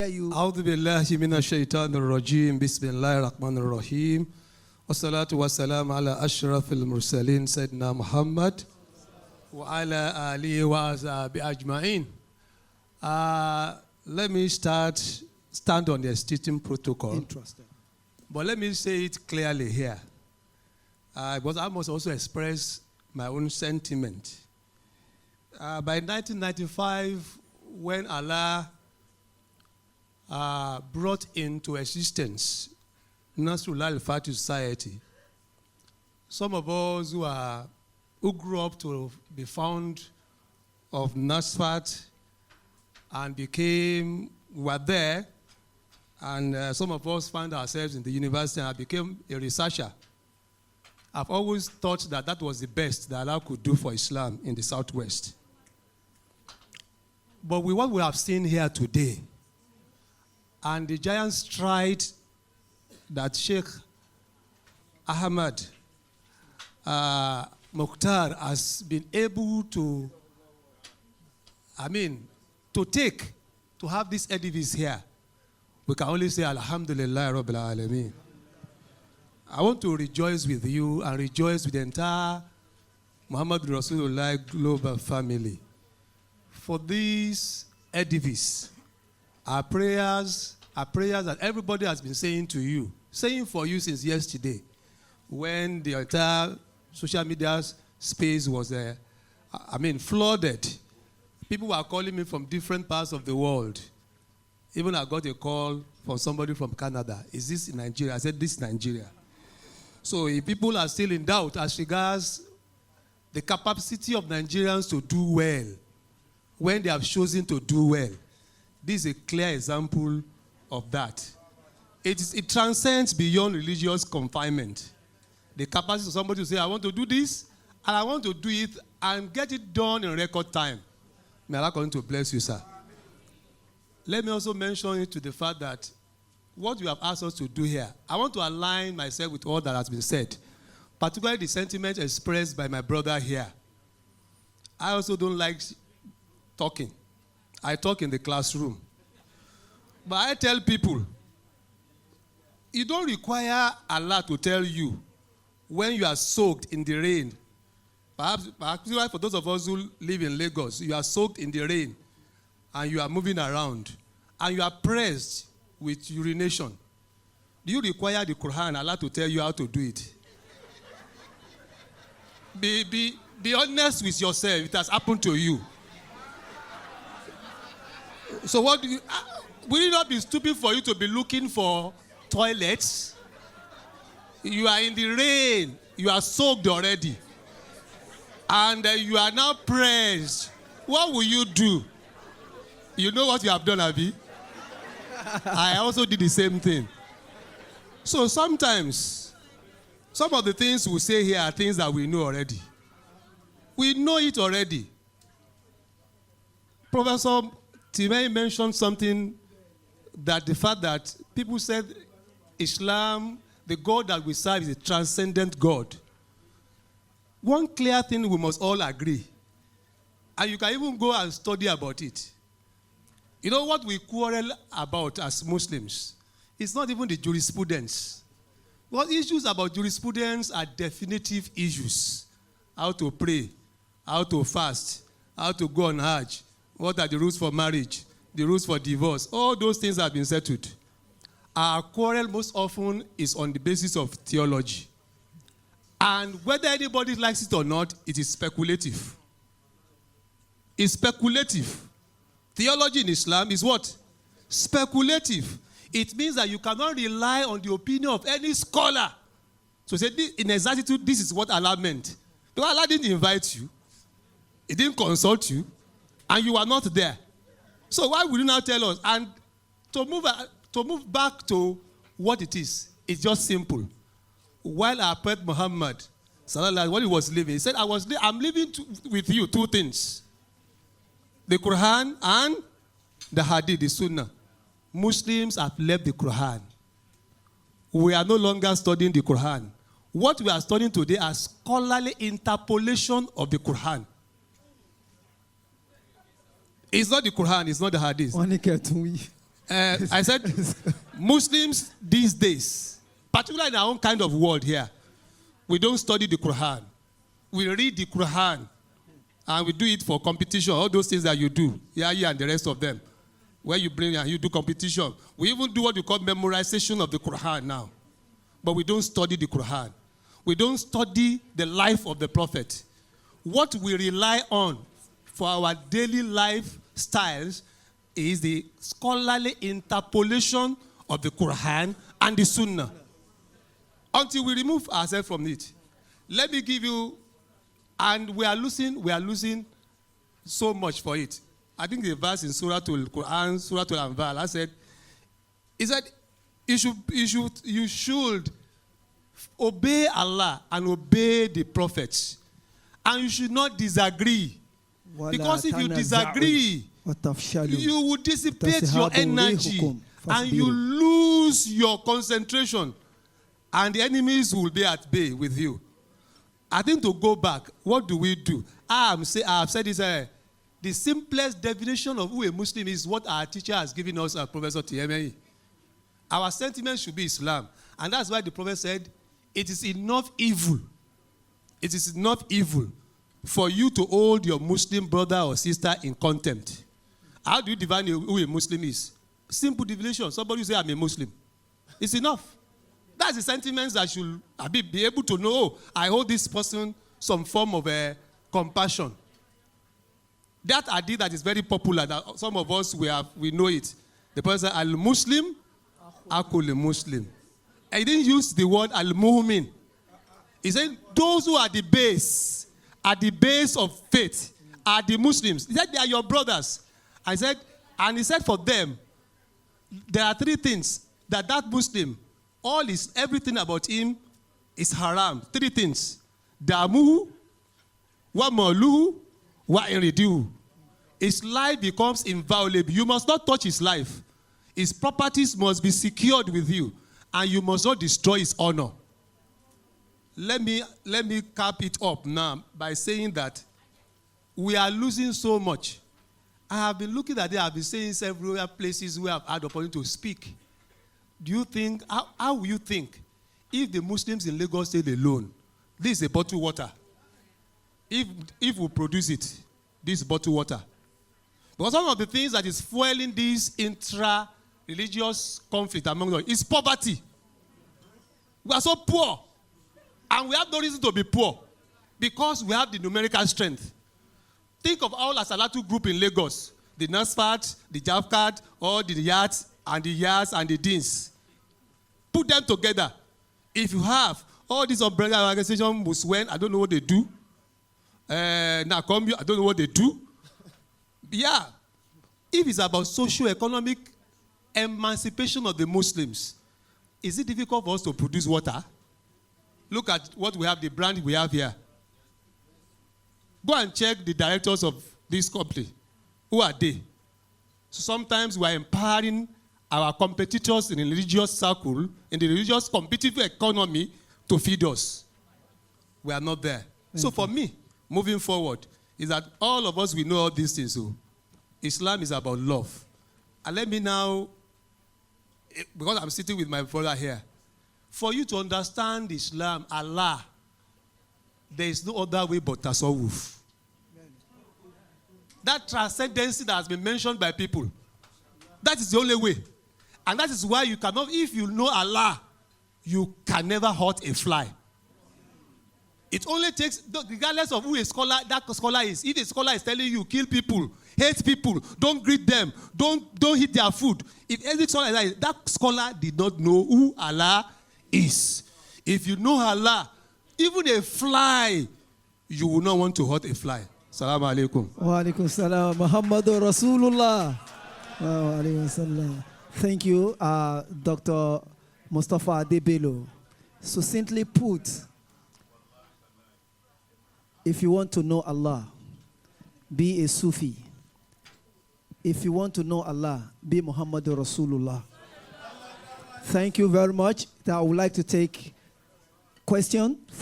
أعوذ بالله من الشيطان الرجيم بسم الله الرحمن الرحيم والصلاة والسلام على أشرف المرسلين سيدنا محمد وعلى آله وأصحابه أجمعين. Let me stand on the teaching protocol. Interesting. But let me say it clearly here. But I must also express my own sentiment. By 1995, when Allah brought into existence Rosulullah Al-Fatih Society, some of us who grew up to be found of Nasfat and were there, and some of us found ourselves in the university and I became a researcher. I've always thought that was the best that Allah could do for Islam in the Southwest. But with what we have seen here today, and the giant stride that Sheikh Ahmad Al-Mukhtar has been able to take to have this edifice here, we can only say Alhamdulillah Rabbil Alameen. I want to rejoice with you and rejoice with the entire Muhammad Rosulullah global family for this edifice. Our prayers that everybody has been saying for you since yesterday, when the entire social media space was flooded. People were calling me from different parts of the world. Even I got a call from somebody from Canada. Is this in Nigeria? I said, this is Nigeria. So if people are still in doubt as regards the capacity of Nigerians to do well, when they have chosen to do well, this is a clear example of that. It transcends beyond religious confinement. The capacity of somebody to say, I want to do this, and I want to do it, and get it done in record time. May Allah continue to bless you, sir. Let me also mention it to the fact that what you have asked us to do here, I want to align myself with all that has been said, particularly the sentiment expressed by my brother here. I also don't like talking. I talk in the classroom. But I tell people, you don't require Allah to tell you when you are soaked in the rain. Perhaps for those of us who live in Lagos, you are soaked in the rain and you are moving around and you are pressed with urination. Do you require the Quran, Allah, to tell you how to do it? Be honest with yourself. It has happened to you. So what do you... will it not be stupid for you to be looking for toilets? You are in the rain. You are soaked already. And you are now pressed. What will you do? You know what you have done, Abi? I also did the same thing. So sometimes, some of the things we say here are things that we know already. We know it already. Professor Timay mentioned something, that the fact that people said Islam, the God that we serve, is a transcendent God. One clear thing we must all agree, and you can even go and study about it. You know what we quarrel about as Muslims? It's not even the jurisprudence. What issues about jurisprudence are definitive issues. How to pray, how to fast, how to go on Hajj, what are the rules for marriage, the rules for divorce. All those things have been settled. Our quarrel most often is on the basis of theology. And whether anybody likes it or not, it is speculative. It's speculative. Theology in Islam is what? Speculative. It means that you cannot rely on the opinion of any scholar. So say, in exactitude, this is what Allah meant. Because Allah didn't invite you. He didn't consult you. And you are not there. So why would you now tell us? And to move back to what it is, it's just simple. While our Prophet Muhammad, when he was living, he said, I'm living with you two things. The Quran and the Hadith, the Sunnah. Muslims have left the Quran. We are no longer studying the Quran. What we are studying today are scholarly interpolation of the Quran. It's not the Quran, it's not the Hadith. I said, Muslims these days, particularly in our own kind of world here, we don't study the Quran. We read the Quran, and we do it for competition, all those things that you do, and the rest of them, where you bring and you do competition. We even do what we call memorization of the Quran now. But we don't study the Quran. We don't study the life of the Prophet. What we rely on for our daily lifestyles is the scholarly interpolation of the Quran and the Sunnah. Until we remove ourselves from it. Let me give you, and we are losing so much for it. I think the verse in Surah Al-Quran, Surah Al-Anfal, I said, you should obey Allah and obey the prophets. And you should not disagree. Because if you disagree, you will dissipate your energy and you lose your concentration. And the enemies will be at bay with you. I think to go back, what do we do? I have said this, the simplest definition of who a Muslim is what our teacher has given us, Professor TME. Our sentiment should be Islam. And that's why the Prophet said, it is enough evil. It is enough evil for you to hold your Muslim brother or sister in contempt. How do you define who a Muslim is? Simple definition. Somebody say, I'm a Muslim. It's enough. That's the sentiments that should be able to know, oh, I hold this person some form of compassion. That idea that is very popular, that some of us, we know it. The person said, Al-Muslim, Akul Muslim. He didn't use the word Al-Mu'min. He said, those who are the base of faith, are the Muslims. He said, they are your brothers. And he said for them, there are three things that Muslim, everything about him is haram. Three things. Damuhu, wa maluhu, wa iriduhu. His life becomes inviolable. You must not touch his life. His properties must be secured with you. And you must not destroy his honor. Let me cap it up now by saying that we are losing so much. I have been looking at it. I have been saying several places where I've had the opportunity to speak. Do you think, how will you think, if the Muslims in Lagos stayed alone, this is a bottled water. If we produce it, this bottled water. Because one of the things that is fueling this intra-religious conflict among us is poverty. We are so poor. And we have no reason to be poor. Because we have the numerical strength. Think of all Asalatu group in Lagos. The Nasfat, the Jafkat, all the Yats, and the Deans. Put them together. If you have all these umbrella organizations, Muswen, I don't know what they do. Nakombi, I don't know what they do. Yeah. If it's about socio-economic emancipation of the Muslims, is it difficult for us to produce water? Look at what we have, the brand we have here. Go and check the directors of this company. Who are they? So sometimes we are empowering our competitors in the religious circle, in the religious competitive economy, to feed us. We are not there. So for me, moving forward, is that all of us, we know all these things. So Islam is about love. And let me now, because I'm sitting with my brother here, for you to understand Islam, Allah, there is no other way but tasawwuf. That transcendency that has been mentioned by people, that is the only way. And that is why you cannot, if you know Allah, you can never hurt a fly. It only takes, regardless of who that scholar is, if a scholar is telling you, kill people, hate people, don't greet them, don't eat their food. If any scholar is that scholar did not know who Allah is. If you know Allah, even a fly, you will not want to hurt a fly. Assalamu alaikum. Wa alaikum salam. Muhammadur Rasulullah. Wa alaikum salam. Thank you, Dr. Mustapha Adebayo Bello. Succinctly put, if you want to know Allah, be a Sufi. If you want to know Allah, be Muhammadur Rasulullah. Thank you very much. I would like to take question